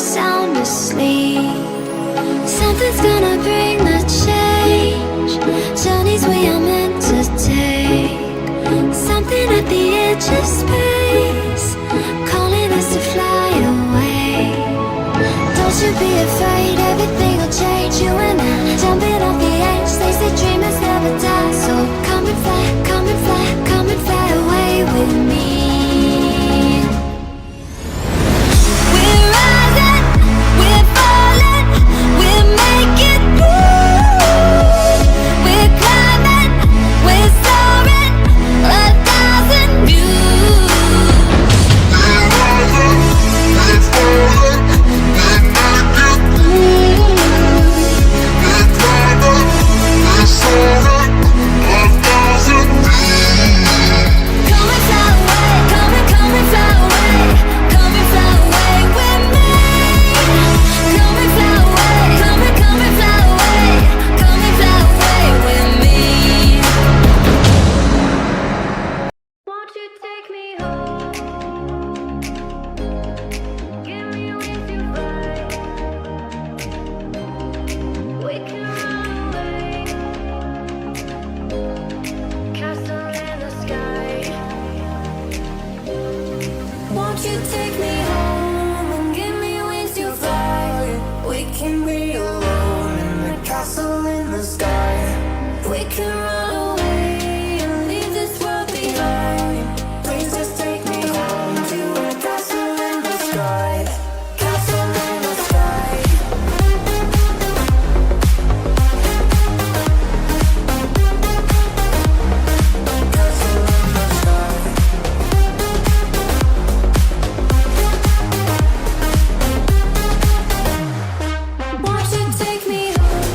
sound asleep. Something's gonna bring the change. Journeys we are meant to take. Something at the edge of space, calling us to fly away. Don't you be afraid, everything will change. You and I, jumping off the edge. They say dreamers never die. So come and fly, come and fly, come and fly away with me. We're rising, we're falling, we're making moves. We're climbing, we're soaring, 1,000 views. We're rising, we're falling, we're making moves. We're climbing, we're soaring, 1,000 views. Come and fly away, come and fly away, come and fly away with me. Come and fly away, come and fly away, come and fly away with me. Won't you take me home? Give me wings to fly. We can run away. Castle in the sky. Won't you take me home and give me wings to fly? We can be alone in the castle in the sky. We can run away and leave this world behind. Please just take me home to a castle in the sky. Castle in the sky. Castle in the sky. Won't you take me home?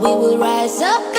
We will rise up